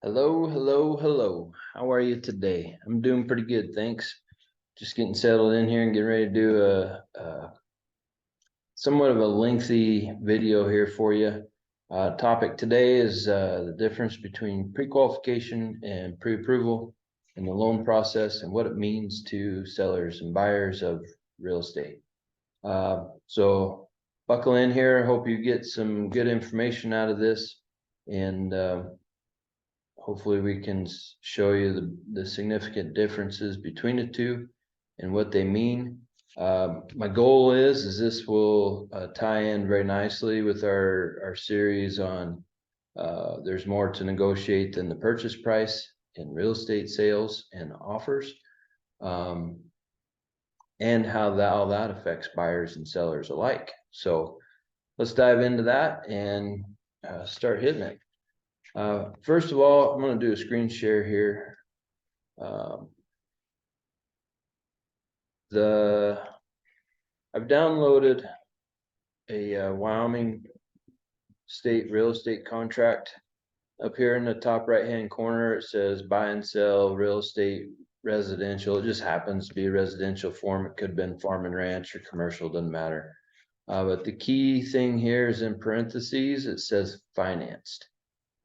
Hello, hello, hello. How are you today? I'm doing pretty good, thanks. Just getting settled in here and getting ready to do a somewhat of a lengthy video here for you. Topic today is the difference between pre-qualification and pre-approval in the loan process and what it means to sellers and buyers of real estate. So buckle in here. Hope you get some good information out of this, and hopefully we can show you the significant differences between the two and what they mean. My goal is this will tie in very nicely with our series on there's more to negotiate than the purchase price in real estate sales and offers, and how all that affects buyers and sellers alike. So let's dive into that and start hitting it. First of all, I'm going to do a screen share here. I've downloaded a Wyoming state real estate contract. Up here in the top right hand corner, it says buy and sell real estate residential. It just happens to be a residential form. It could have been farm and ranch or commercial, doesn't matter. But the key thing here is in parentheses, it says financed.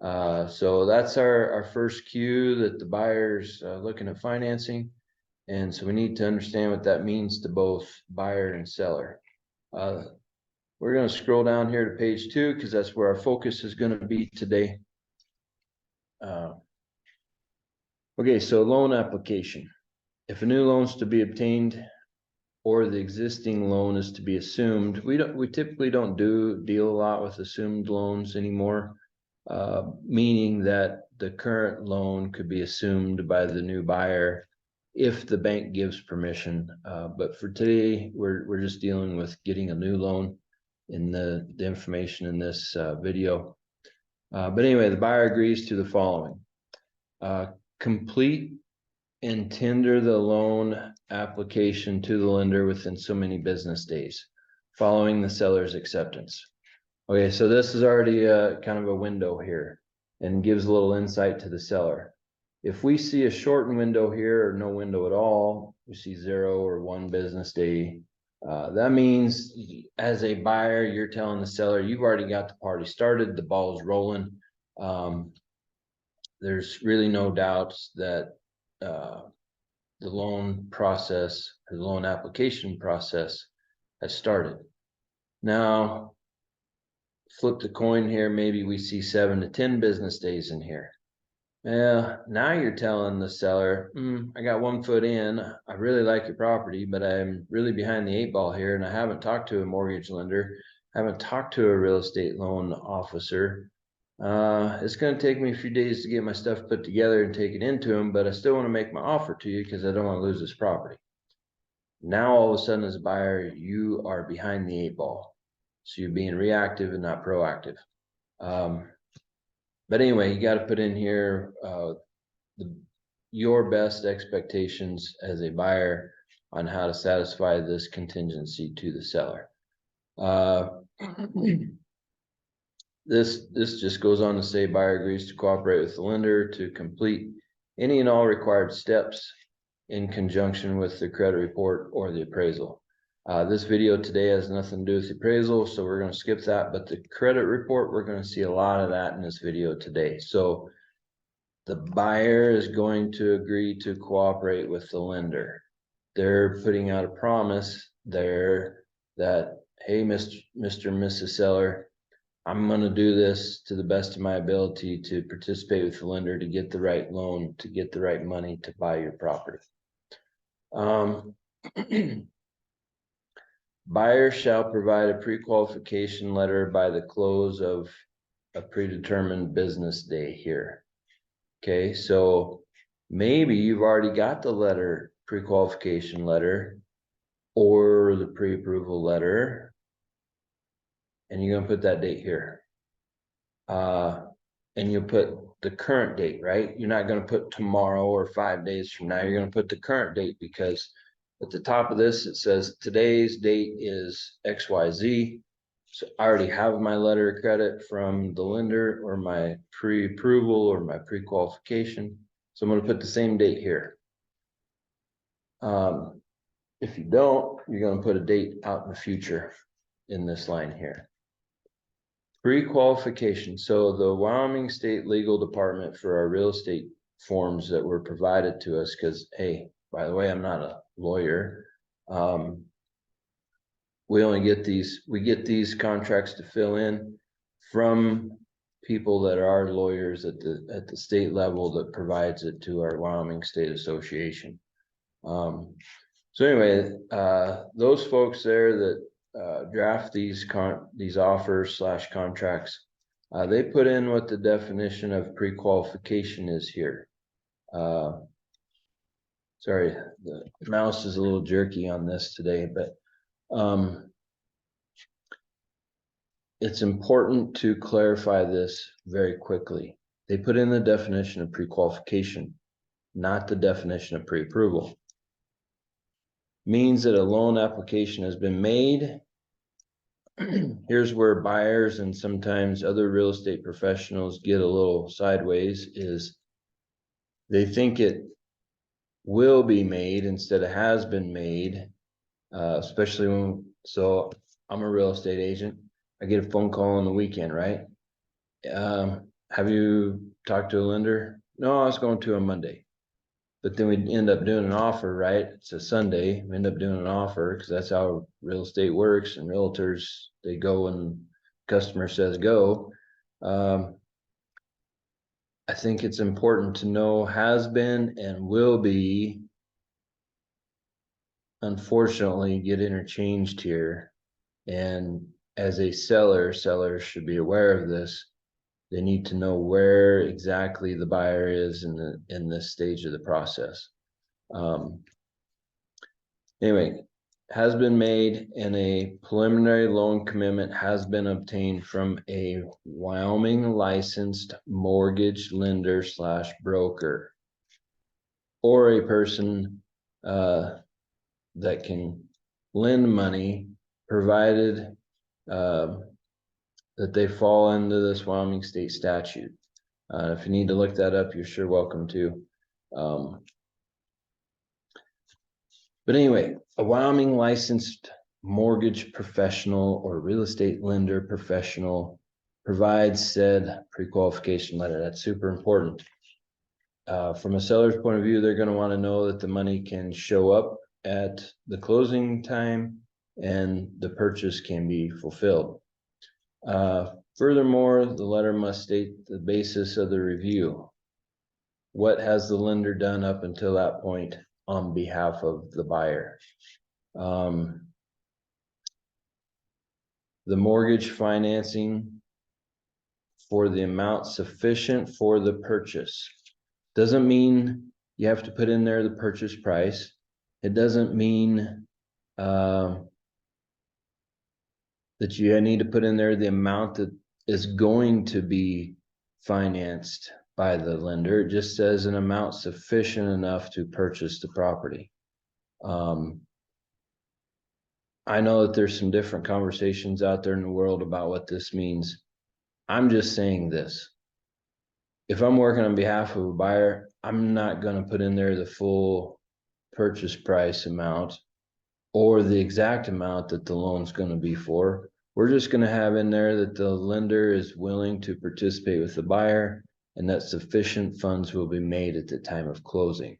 So that's our first cue that the buyer's looking at financing. And so we need to understand what that means to both buyer and seller. We're going to scroll down here to page 2 because that's where our focus is going to be today. Okay, so loan application. If a new loan is to be obtained or the existing loan is to be assumed, we typically don't deal a lot with assumed loans anymore, meaning that the current loan could be assumed by the new buyer if the bank gives permission. But for today, we're just dealing with getting a new loan in the information in this video. But anyway, the buyer agrees to the following. Complete and tender the loan application to the lender within so many business days following the seller's acceptance. Okay, so this is already kind of a window here and gives a little insight to the seller. If we see a shortened window here or no window at all, we see 0 or 1 business day. That means as a buyer, you're telling the seller, you've already got the party started, the ball's rolling. There's really no doubts that the loan process, the loan application process has started. Now, flip the coin here, maybe we see 7 to 10 business days in here. Now you're telling the seller, I got 1 foot in, I really like your property, but I'm really behind the 8 ball here, and I haven't talked to a mortgage lender, haven't talked to a real estate loan officer. It's going to take me a few days to get my stuff put together and take it into them, but I still want to make my offer to you because I don't want to lose this property. Now, all of a sudden, as a buyer, you are behind the 8 ball. So you're being reactive and not proactive. But anyway, you got to put in here your best expectations as a buyer on how to satisfy this contingency to the seller. This just goes on to say buyer agrees to cooperate with the lender to complete any and all required steps in conjunction with the credit report or the appraisal. This video today has nothing to do with the appraisal, so we're going to skip that. But the credit report, we're going to see a lot of that in this video today. So the buyer is going to agree to cooperate with the lender. They're putting out a promise there that, hey, Mr. and Mrs. Seller, I'm going to do this to the best of my ability to participate with the lender to get the right loan, to get the right money to buy your property. Buyer shall provide a pre-qualification letter by the close of a predetermined business day here. Okay, so maybe you've already got the pre-qualification letter or the pre-approval letter, and you're going to put that date here. And you'll put the current date, right? You're not going to put tomorrow or 5 days from now. You're going to put the current date, because at the top of this, it says today's date is XYZ. So I already have my letter of credit from the lender or my pre-approval or my pre-qualification. So I'm going to put the same date here. If you don't, you're going to put a date out in the future in this line here. Pre-qualification. So the Wyoming State Legal Department for our real estate forms that were provided to us, because, hey, by the way, I'm not a lawyer. We get these contracts to fill in from people that are lawyers at the state level that provides it to our Wyoming State Association. So anyway, those folks there that draft these offers / contracts, they put in what the definition of pre-qualification is here. Sorry, the mouse is a little jerky on this today, but it's important to clarify this very quickly. They put in the definition of pre-qualification, not the definition of pre-approval. Means that a loan application has been made. Here's where buyers and sometimes other real estate professionals get a little sideways, is they think it will be made instead of has been made, especially when, so I'm a real estate agent. I get a phone call on the weekend, right? Have you talked to a lender? No, I was going to on Monday. But then we end up doing an offer, right? It's a Sunday. We end up doing an offer because that's how real estate works. And realtors, they go when customer says go. I think it's important to know has been and will be, unfortunately, get interchanged here. And as a seller, sellers should be aware of this. They need to know where exactly the buyer is in this stage of the process. Anyway, has been made and a preliminary loan commitment has been obtained from a Wyoming licensed mortgage lender / broker, or a person that can lend money, provided that they fall into this Wyoming state statute. If you need to look that up, you're sure welcome to. But anyway, a Wyoming licensed mortgage professional or real estate lender professional provides said pre-qualification letter. That's super important. From a seller's point of view, they're going to want to know that the money can show up at the closing time and the purchase can be fulfilled. Furthermore, the letter must state the basis of the review. What has the lender done up until that point on behalf of the buyer? The mortgage financing for the amount sufficient for the purchase. Doesn't mean you have to put in there the purchase price. It doesn't mean that you need to put in there the amount that is going to be financed by the lender. It just says an amount sufficient enough to purchase the property. I know that there's some different conversations out there in the world about what this means. I'm just saying this. If I'm working on behalf of a buyer, I'm not going to put in there the full purchase price amount or the exact amount that the loan's going to be for. We're just going to have in there that the lender is willing to participate with the buyer and that sufficient funds will be made at the time of closing.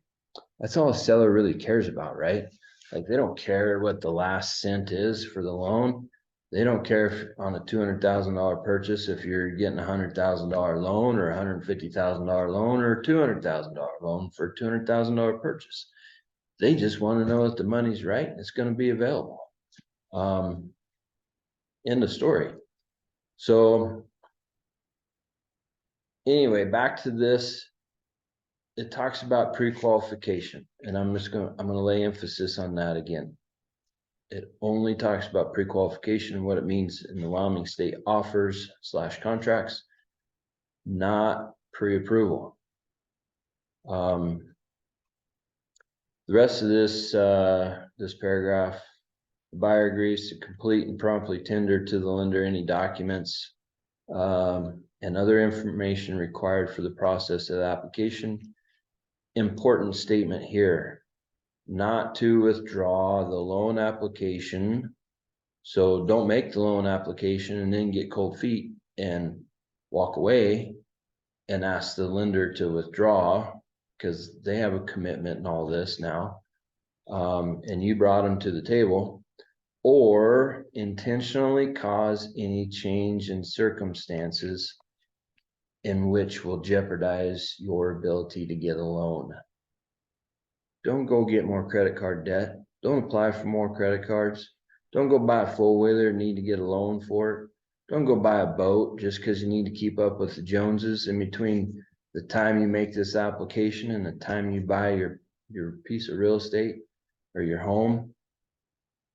That's all a seller really cares about, right? Like, they don't care what the last cent is for the loan. They don't care if on a $200,000 purchase, if you're getting a $100,000 loan or $150,000 loan or a $200,000 loan for a $200,000 purchase. They just want to know that the money's right and it's going to be available. End of story. So anyway, back to this. It talks about pre-qualification, and I'm going to lay emphasis on that again. It only talks about pre-qualification and what it means in the Wyoming state offers / contracts, not pre-approval. The rest of this paragraph The buyer agrees to complete and promptly tender to the lender any documents and other information required for the process of the application. Important statement here, not to withdraw the loan application. So don't make the loan application and then get cold feet and walk away and ask the lender to withdraw because they have a commitment and all this now. And you brought them to the table, or intentionally cause any change in circumstances in which will jeopardize your ability to get a loan. Don't go get more credit card debt. Don't apply for more credit cards. Don't go buy a four-wheeler and need to get a loan for it. Don't go buy a boat just because you need to keep up with the Joneses in between the time you make this application and the time you buy your piece of real estate or your home.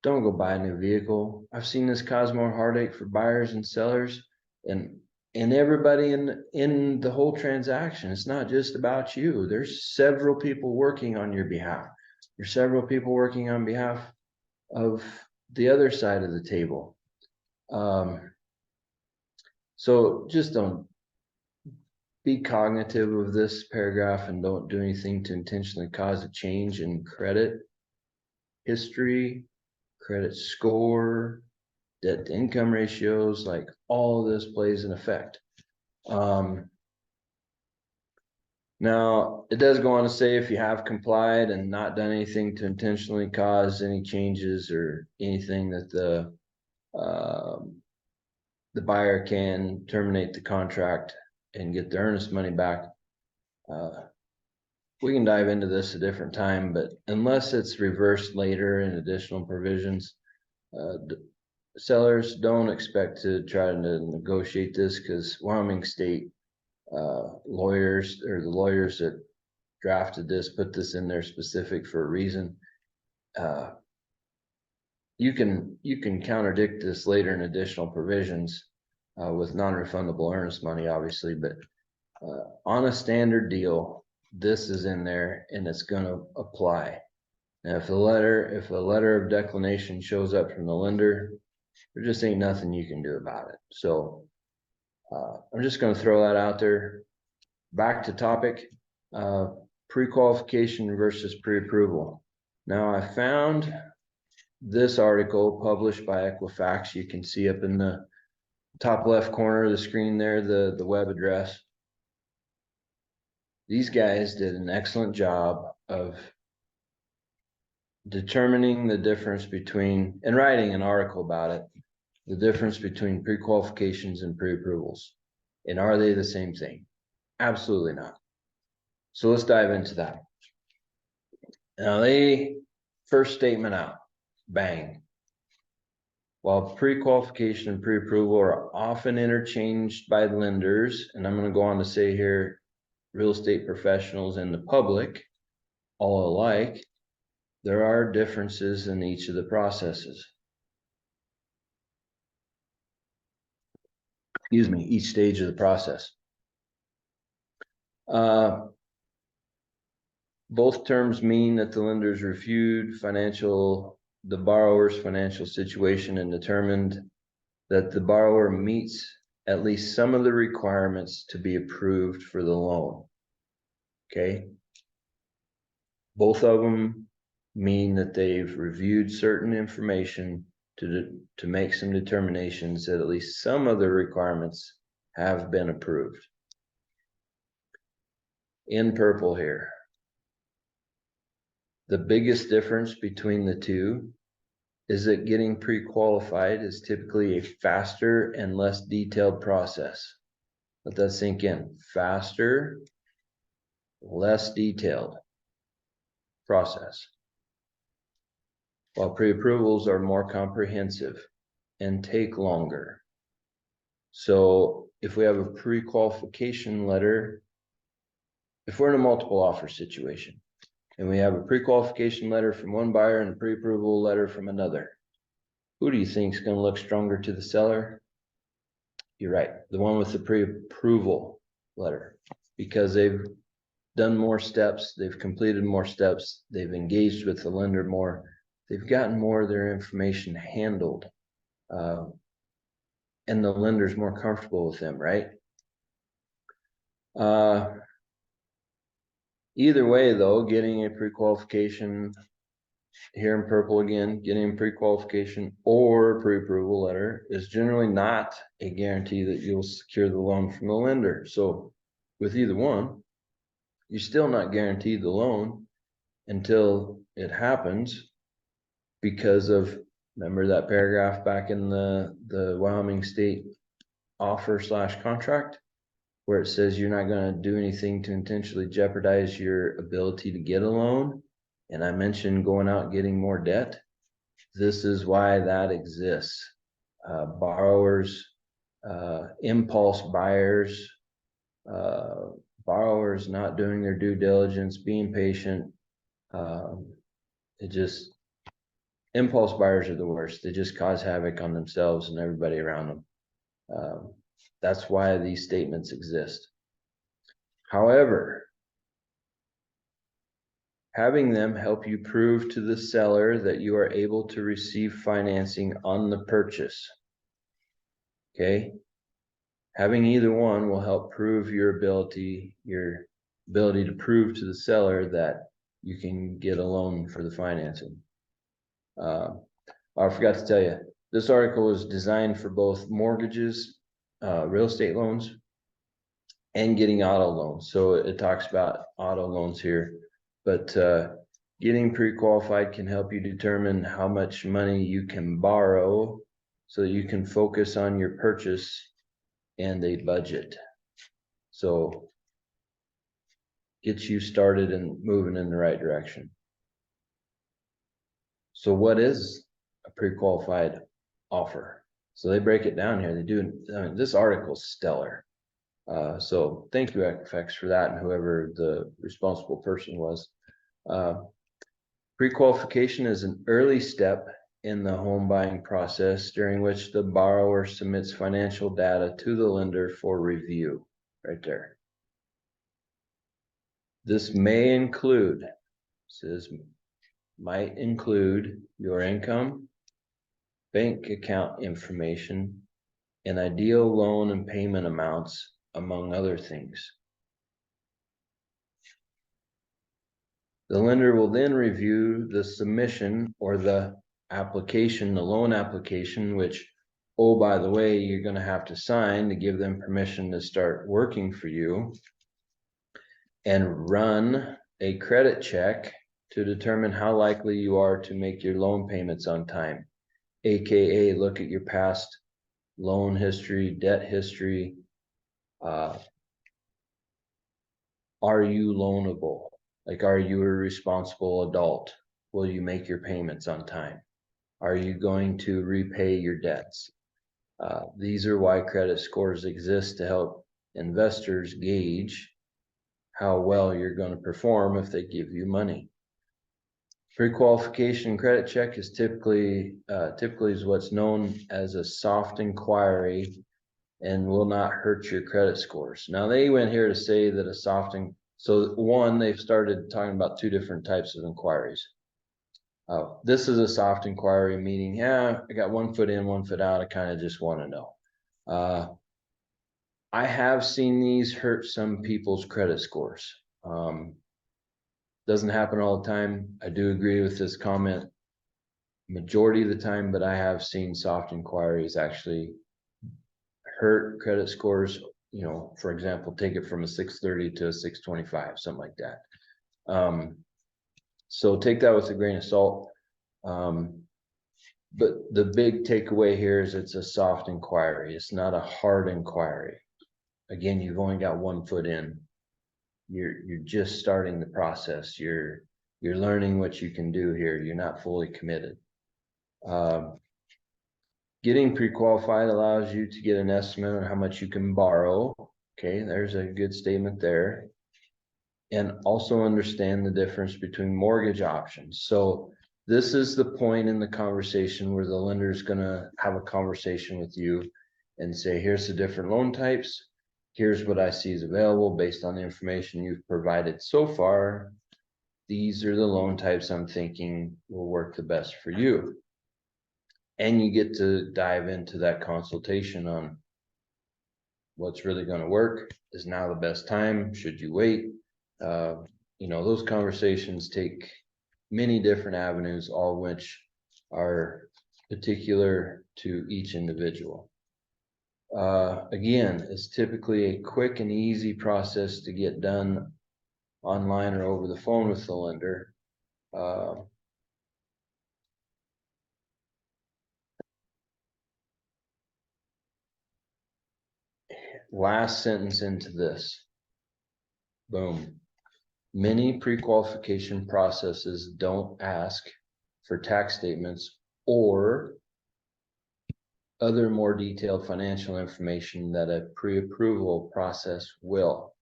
Don't go buy a new vehicle. I've seen this cause more heartache for buyers and sellers and everybody in the whole transaction. It's not just about you. There's several people working on your behalf. There's several people working on behalf of the other side of the table. So just don't be cognitive of this paragraph and don't do anything to intentionally cause a change in credit history, credit score, debt to income ratios, like all of this plays an effect. Now, it does go on to say if you have complied and not done anything to intentionally cause any changes or anything, that the buyer can terminate the contract and get the earnest money back. We can dive into this a different time, but unless it's reversed later in additional provisions, sellers don't expect to try to negotiate this, because Wyoming State lawyers, or the lawyers that drafted this, put this in there specific for a reason. You can contradict this later in additional provisions with non-refundable earnest money, obviously, but on a standard deal, this is in there and it's going to apply. And if a letter of declination shows up from the lender, there just ain't nothing you can do about it. So I'm just going to throw that out there. Back to topic, pre-qualification versus pre-approval. Now, I found this article published by Equifax. You can see up in the top left corner of the screen there, the web address. These guys did an excellent job of determining the difference between, and writing an article about it, the difference between pre-qualifications and pre-approvals. And are they the same thing? Absolutely not. So let's dive into that. Now, they first statement out, bang. While pre-qualification and pre-approval are often interchanged by lenders, and I'm going to go on to say here, real estate professionals and the public all alike, there are differences in each of the processes. Excuse me, each stage of the process. Both terms mean that the lenders reviewed the borrower's financial situation and determined that the borrower meets at least some of the requirements to be approved for the loan. Okay. Both of them mean that they've reviewed certain information to make some determinations that at least some of the requirements have been approved. In purple here, the biggest difference between the two is that getting pre-qualified is typically a faster and less detailed process. Let that sink in. Faster, less detailed process. While pre-approvals are more comprehensive and take longer. So if we have a pre-qualification letter, if we're in a multiple offer situation, and we have a pre-qualification letter from one buyer and a pre-approval letter from another, who do you think is going to look stronger to the seller? You're right, the one with the pre-approval letter, because they've done more steps, they've completed more steps, they've engaged with the lender more, they've gotten more of their information handled, and the lender's more comfortable with them, right? Either way, though, getting a pre-qualification, here in purple again, getting a pre-qualification or pre-approval letter is generally not a guarantee that you'll secure the loan from the lender. So with either one, you're still not guaranteed the loan until it happens, because of, remember that paragraph back in the Wyoming State offer / contract, where it says you're not going to do anything to intentionally jeopardize your ability to get a loan. And I mentioned going out and getting more debt. This is why that exists. Borrowers, impulse buyers, borrowers not doing their due diligence, being patient. Impulse buyers are the worst. They just cause havoc on themselves and everybody around them. That's why these statements exist. However, having them help you prove to the seller that you are able to receive financing on the purchase. Okay. Having either one will help prove your ability to prove to the seller that you can get a loan for the financing. I forgot to tell you, this article is designed for both mortgages, real estate loans, and getting auto loans. So it talks about auto loans here, but getting pre-qualified can help you determine how much money you can borrow so that you can focus on your purchase and a budget. So gets you started and moving in the right direction. So what is a pre-qualified offer? So they break it down here. They do. I mean, this article is stellar. So thank you, Equifax, for that, and whoever the responsible person was. Pre-qualification is an early step in the home buying process during which the borrower submits financial data to the lender for review. Right there. This may include, says might include your income, bank account information, and ideal loan and payment amounts, among other things. The lender will then review the submission or the application, the loan application, which, oh, by the way, you're going to have to sign to give them permission to start working for you, and run a credit check to determine how likely you are to make your loan payments on time, aka look at your past loan history, debt history. Are you loanable? Like, are you a responsible adult? Will you make your payments on time? Are you going to repay your debts? These are why credit scores exist, to help investors gauge how well you're going to perform if they give you money. Pre-qualification credit check is typically is what's known as a soft inquiry and will not hurt your credit scores. Now they went here to say that a soft, so one, they've started talking about two different types of inquiries. This is a soft inquiry, meaning, yeah, I got 1 foot in, 1 foot out. I kind of just want to know. I have seen these hurt some people's credit scores. Doesn't happen all the time. I do agree with this comment majority of the time, but I have seen soft inquiries actually hurt credit scores. You know, for example, take it from a 630 to a 625, something like that. So take that with a grain of salt. But the big takeaway here is it's a soft inquiry. It's not a hard inquiry. Again, you've only got 1 foot in. You're just starting the process. You're learning what you can do here. You're not fully committed. Getting pre-qualified allows you to get an estimate on how much you can borrow. Okay, there's a good statement there. And also understand the difference between mortgage options. So this is the point in the conversation where the lender is going to have a conversation with you and say, here's the different loan types. Here's what I see is available based on the information you've provided so far. these are the loan types I'm thinking will work the best for you. And you get to dive into that consultation on what's really going to work. Is now the best time? Should you wait? Those conversations take many different avenues, all which are particular to each individual. Again, it's typically a quick and easy process to get done online or over the phone with the lender. Last sentence into this. Boom. Many pre-qualification processes don't ask for tax statements or other more detailed financial information that a pre-approval process will.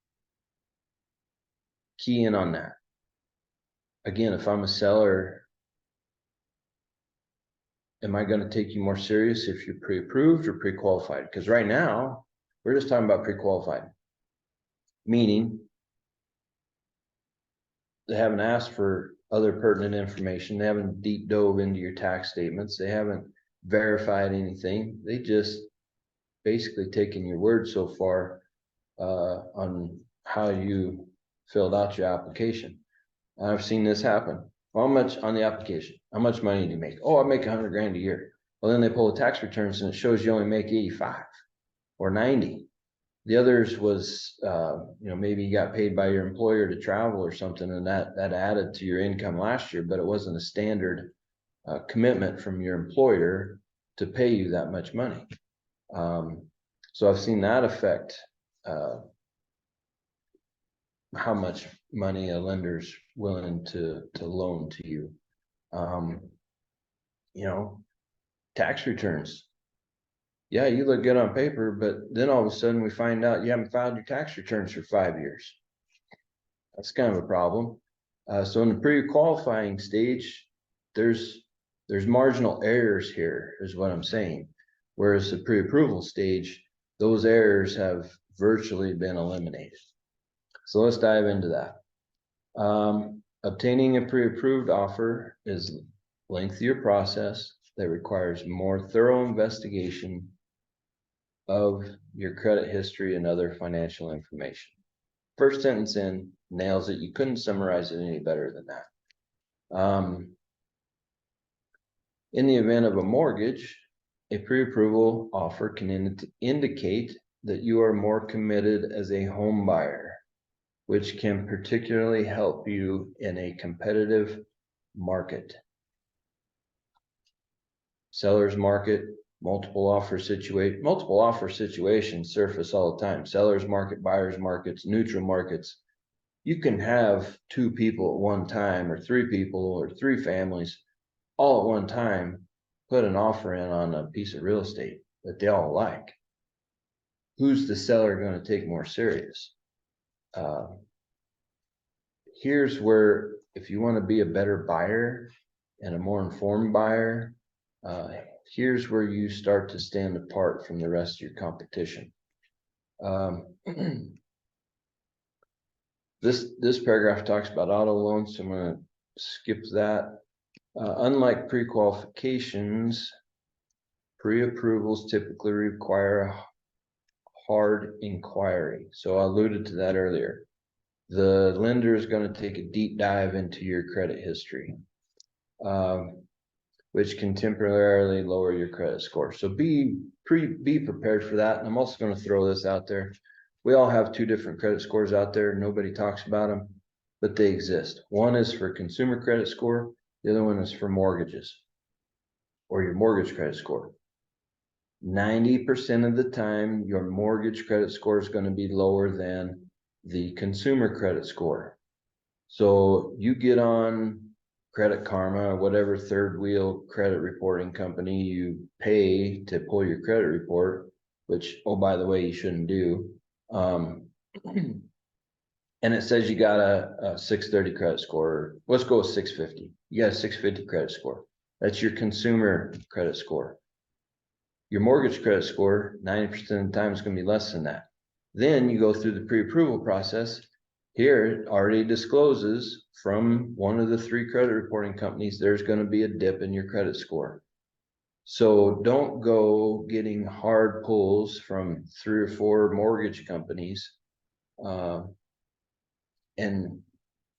Key in on that. Again, if I'm a seller, am I going to take you more serious if you're pre-approved or pre-qualified? Because right now, we're just talking about pre-qualified. Meaning, they haven't asked for other pertinent information. They haven't deep dove into your tax statements. They haven't verified anything. They just basically taken your word so far on how you filled out your application. And I've seen this happen. How much on the application? How much money do you make? Oh, I make 100 grand a year. Well, then they pull the tax returns and it shows you only make 85 or 90. The others was, maybe you got paid by your employer to travel or something, and that added to your income last year, but it wasn't a standard commitment from your employer to pay you that much money. So I've seen that affect how much money a lender's willing to loan to you. Tax returns. Yeah, you look good on paper, but then all of a sudden we find out you haven't filed your tax returns for 5 years. That's kind of a problem. So in the pre-qualifying stage, there's marginal errors here, is what I'm saying. Whereas the pre-approval stage, those errors have virtually been eliminated. So let's dive into that. Obtaining a pre-approved offer is a lengthier process that requires more thorough investigation of your credit history and other financial information. First sentence in nails it. You couldn't summarize it any better than that. In the event of a mortgage, a pre-approval offer can indicate that you are more committed as a home buyer, which can particularly help you in a competitive market. Seller's market, multiple offer situations surface all the time. Seller's market, buyer's markets, neutral markets. You can have 2 people at one time, or 3 people, or 3 families all at one time put an offer in on a piece of real estate that they all like. Who's the seller going to take more serious? Here's where, if you want to be a better buyer and a more informed buyer, here's where you start to stand apart from the rest of your competition. This paragraph talks about auto loans, so I'm going to skip that. Unlike pre-qualifications, pre-approvals typically require a hard inquiry. So I alluded to that earlier. The lender is going to take a deep dive into your credit history, which can temporarily lower your credit score. So be prepared for that. And I'm also going to throw this out there. We all have 2 different credit scores out there. Nobody talks about them, but they exist. One is for consumer credit score. The other one is for mortgages, or your mortgage credit score. 90% of the time, your mortgage credit score is going to be lower than the consumer credit score. So you get on Credit Karma or whatever third wheel credit reporting company you pay to pull your credit report, which, oh, by the way, you shouldn't do. And it says you got a 630 credit score. Let's go with 650. You got a 650 credit score. That's your consumer credit score. Your mortgage credit score, 90% of the time, is going to be less than that. Then you go through the pre-approval process. here it already discloses from one of the 3 credit reporting companies, there's going to be a dip in your credit score. So don't go getting hard pulls from 3 or 4 mortgage companies. And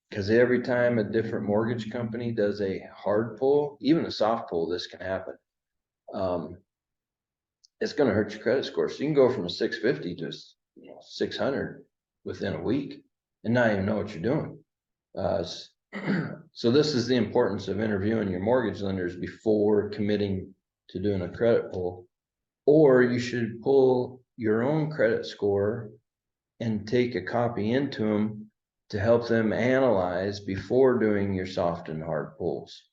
because every time a different mortgage company does a hard pull, even a soft pull, this can happen. It's going to hurt your credit score. So you can go from a 650 to 600 within a week and not even know what you're doing. So this is the importance of interviewing your mortgage lenders before committing to doing a credit pull. Or you should pull your own credit score and take a copy into them to help them analyze before doing your soft and hard pulls.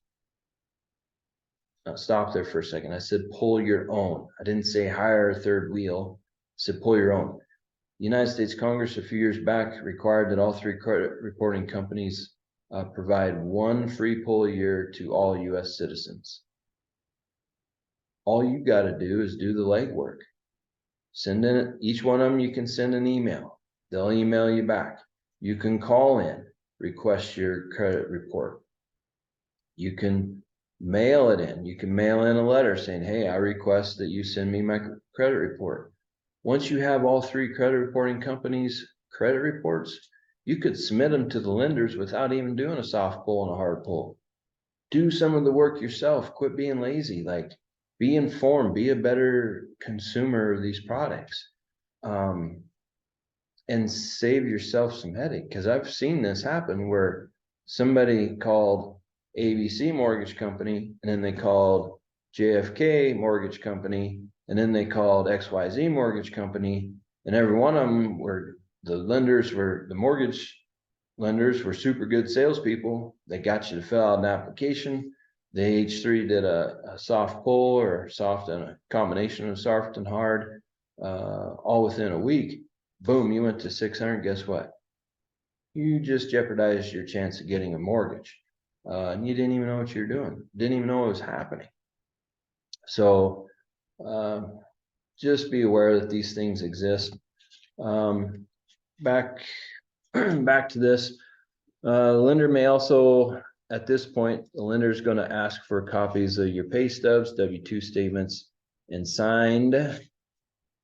Now stop there for a second. I said pull your own. I didn't say hire a third wheel. I said pull your own. The United States Congress a few years back required that all 3 credit reporting companies provide 1 free pull a year to all U.S. citizens. All you got to do is do the legwork. Send in each one of them. You can send an email. They'll email you back. You can call in, request your credit report. You can mail it in. You can mail in a letter saying, hey, I request that you send me my credit report. Once you have all 3 credit reporting companies' credit reports, you could submit them to the lenders without even doing a soft pull and a hard pull. Do some of the work yourself. Quit being lazy. Like, be informed, be a better consumer of these products, and save yourself some headache. Because I've seen this happen where somebody called ABC Mortgage Company, and then they called JFK Mortgage Company, and then they called XYZ Mortgage Company, and every one of them were the mortgage lenders were super good salespeople. They got you to fill out an application. The H3 did a soft pull or soft and a combination of soft and hard, all within a week. Boom, you went to 600. Guess what? You just jeopardized your chance of getting a mortgage. And you didn't even know what you're doing. Didn't even know what was happening. So just be aware that these things exist. Back to this. The lender may also, at this point, the lender is going to ask for copies of your pay stubs, W-2 statements, and signed,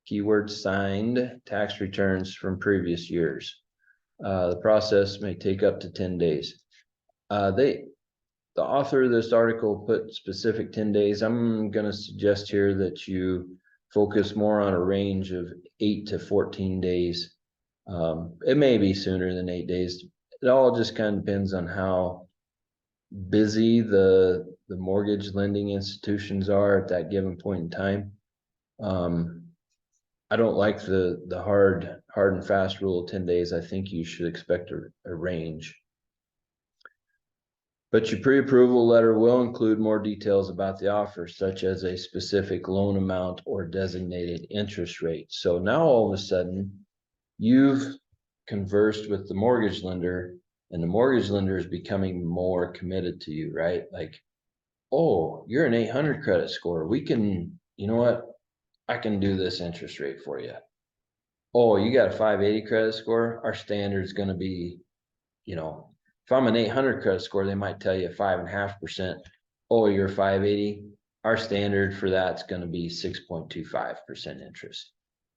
keyword signed, tax returns from previous years. The process may take up to 10 days. The author of this article put specific 10 days. I'm going to suggest here that you focus more on a range of 8 to 14 days. It may be sooner than 8 days. It all just kind of depends on how busy the mortgage lending institutions are at that given point in time. I don't like the hard and fast rule of 10 days. I think you should expect a range. But your pre-approval letter will include more details about the offer, such as a specific loan amount or designated interest rate. So now all of a sudden, you've conversed with the mortgage lender, and the mortgage lender is becoming more committed to you, right? Like, oh, you're an 800 credit score. We can, you know what? I can do this interest rate for you. Oh, you got a 580 credit score. Our standard is going to be, if I'm an 800 credit score, they might tell you 5.5%. Oh, you're 580. Our standard for that's going to be 6.25% interest.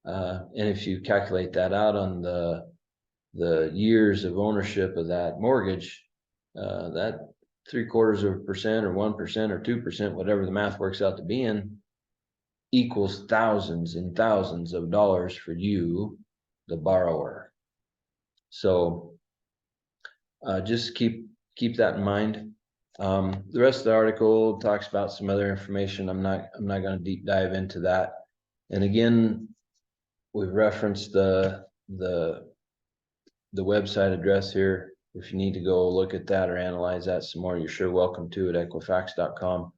And if you calculate that out on the years of ownership of that mortgage, that 0.75% or 1% or 2%, whatever the math works out to be in, equals thousands and thousands of dollars for you, the borrower. So just keep that in mind. The rest of the article talks about some other information. I'm not going to deep dive into that. And again, we've referenced the website address here. If you need to go look at that or analyze that some more, you're sure welcome to at Equifax.com.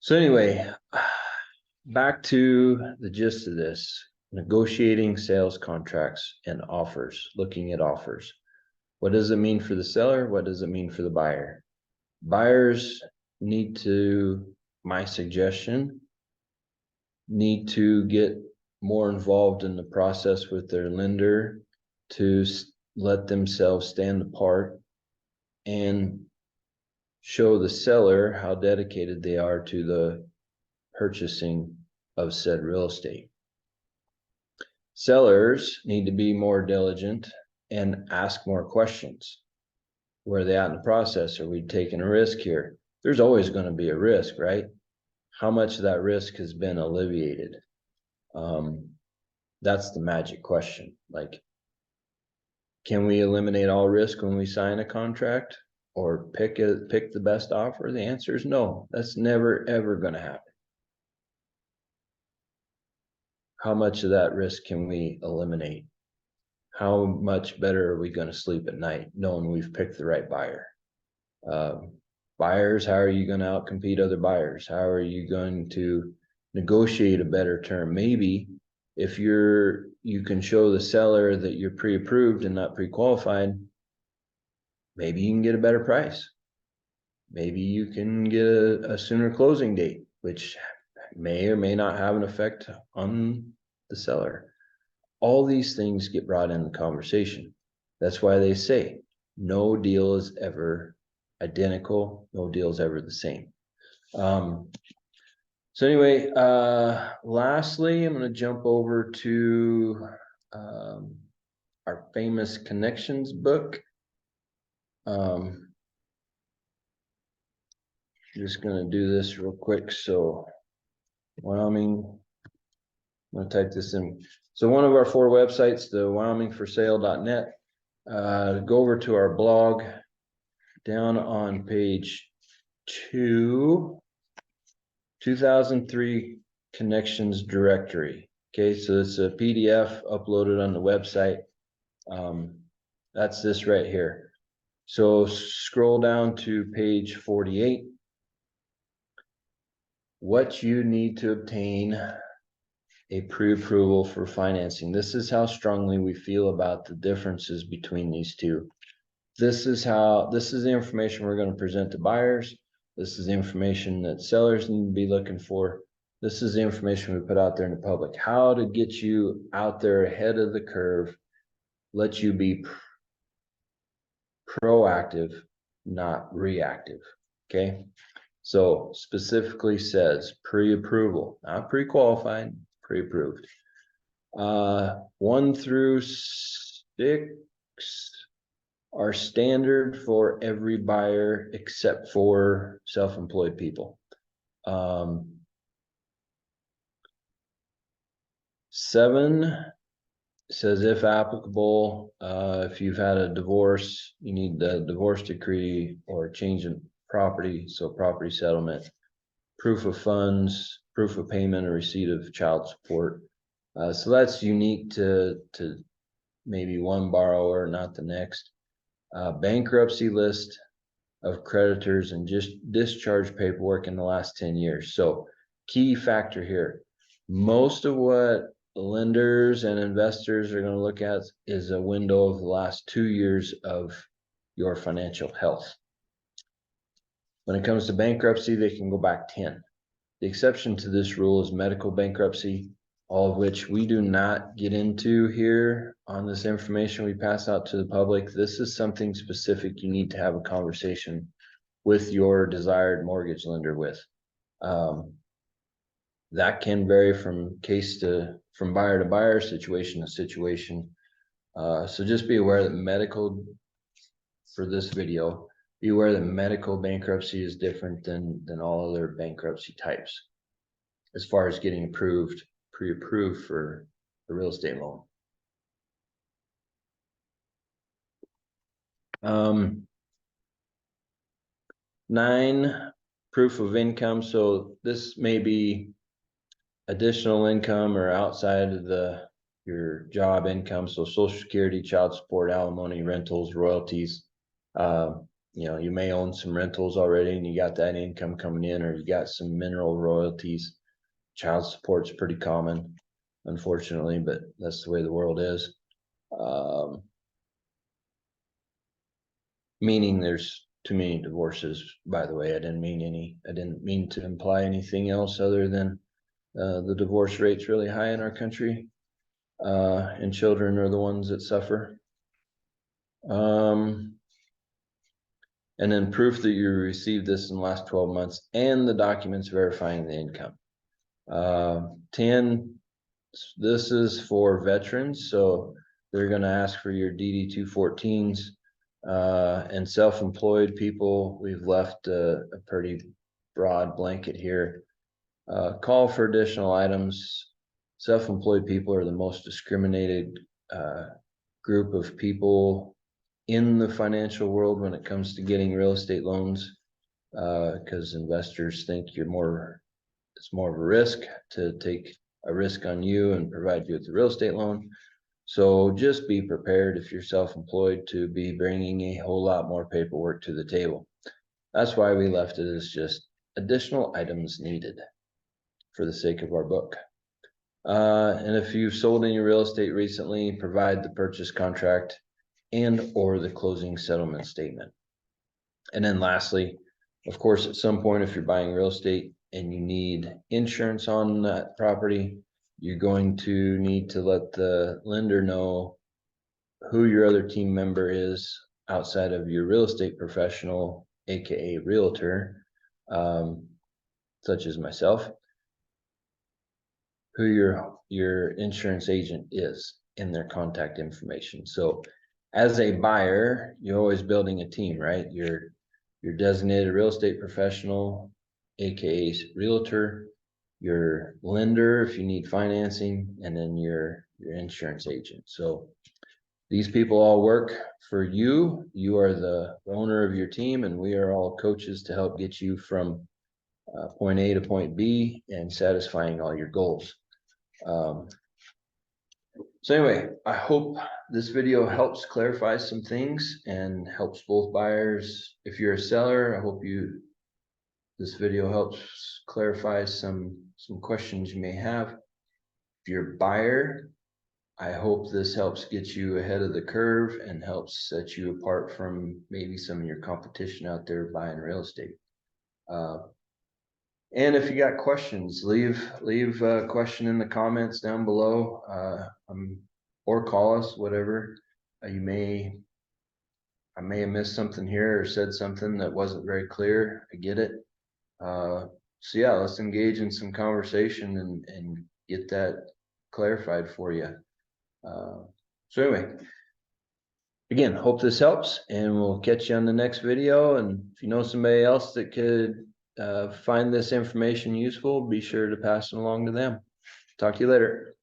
So anyway, back to the gist of this: negotiating sales contracts and offers, looking at offers. What does it mean for the seller? What does it mean for the buyer? Buyers need to, my suggestion, need to get more involved in the process with their lender to let themselves stand apart and show the seller how dedicated they are to the purchasing of said real estate. Sellers need to be more diligent and ask more questions. Where are they at in the process? Are we taking a risk here? There's always going to be a risk, right? How much of that risk has been alleviated? That's the magic question. Like, can we eliminate all risk when we sign a contract or pick the best offer? The answer is no. That's never, ever going to happen. How much of that risk can we eliminate? How much better are we going to sleep at night knowing we've picked the right buyer? Buyers, how are you going to outcompete other buyers? How are you going to negotiate a better term? Maybe if you can show the seller that you're pre-approved and not pre-qualified, maybe you can get a better price. Maybe you can get a sooner closing date, which may or may not have an effect on the seller. All these things get brought in the conversation. That's why they say no deal is ever identical. No deal is ever the same. So anyway, lastly, I'm going to jump over to our famous connections book. Just going to do this real quick. So Wyoming, I'm going to type this in. So one of our 4 websites, the wyomingforsale.net, go over to our blog down on page 2003 connections directory. Okay, so it's a PDF uploaded on the website. That's this right here. So scroll down to page 48. What you need to obtain a pre-approval for financing. This is how strongly we feel about the differences between these two. This is the information we're going to present to buyers. This is the information that sellers need to be looking for. This is the information we put out there in the public. How to get you out there ahead of the curve, let you be proactive, not reactive. Okay. So specifically says pre-approval, not pre-qualified, pre-approved. 1 through 6 are standard for every buyer except for self-employed people. 7 says, if applicable, if you've had a divorce, you need the divorce decree or change in property, so property settlement, proof of funds, proof of payment, or receipt of child support. So that's unique to maybe one borrower, not the next. Bankruptcy list of creditors and just discharge paperwork in the last 10 years. So key factor here, most of what lenders and investors are going to look at is a window of the last 2 years of your financial health. When it comes to bankruptcy, they can go back 10. The exception to this rule is medical bankruptcy, all of which we do not get into here on this information we pass out to the public. This is something specific you need to have a conversation with your desired mortgage lender with. That can vary from buyer to buyer, situation to situation. So just be aware that for this video, be aware that medical bankruptcy is different than all other bankruptcy types as far as getting pre-approved for the real estate loan. 9, proof of income. So this may be additional income or outside of your job income. So Social Security, child support, alimony, rentals, royalties. You may own some rentals already and you got that income coming in, or you got some mineral royalties. Child support's pretty common, unfortunately, but that's the way the world is. Meaning there's too many divorces, by the way. I didn't mean to imply anything else other than the divorce rate's really high in our country, and children are the ones that suffer. And then proof that you received this in the last 12 months and the documents verifying the income. 10, this is for veterans, so they're going to ask for your DD 214s, and self-employed people. We've left a pretty broad blanket here. Call for additional items. Self-employed people are the most discriminated group of people in the financial world when it comes to getting real estate loans, because investors think it's more of a risk to take a risk on you and provide you with a real estate loan. So just be prepared if you're self-employed to be bringing a whole lot more paperwork to the table. That's why we left it as just additional items needed for the sake of our book. And if you've sold any real estate recently, provide the purchase contract and or the closing settlement statement. And then lastly, of course, at some point, if you're buying real estate and you need insurance on that property, you're going to need to let the lender know who your other team member is outside of your real estate professional, aka realtor, such as myself, who your insurance agent is in their contact information. So as a buyer, you're always building a team, right? Your designated real estate professional, aka realtor, your lender if you need financing, and then your insurance agent. So these people all work for you. You are the owner of your team, and we are all coaches to help get you from point A to point B and satisfying all your goals. So anyway, I hope this video helps clarify some things and helps both buyers. If you're a seller, I hope this video helps clarify some questions you may have. If you're a buyer, I hope this helps get you ahead of the curve and helps set you apart from maybe some of your competition out there buying real estate. And if you got questions, leave a question in the comments down below, or call us, whatever. I may have missed something here or said something that wasn't very clear. I get it. So yeah, let's engage in some conversation and get that clarified for you. So anyway, again, hope this helps, and we'll catch you on the next video. And if you know somebody else that could find this information useful, be sure to pass it along to them. Talk to you later.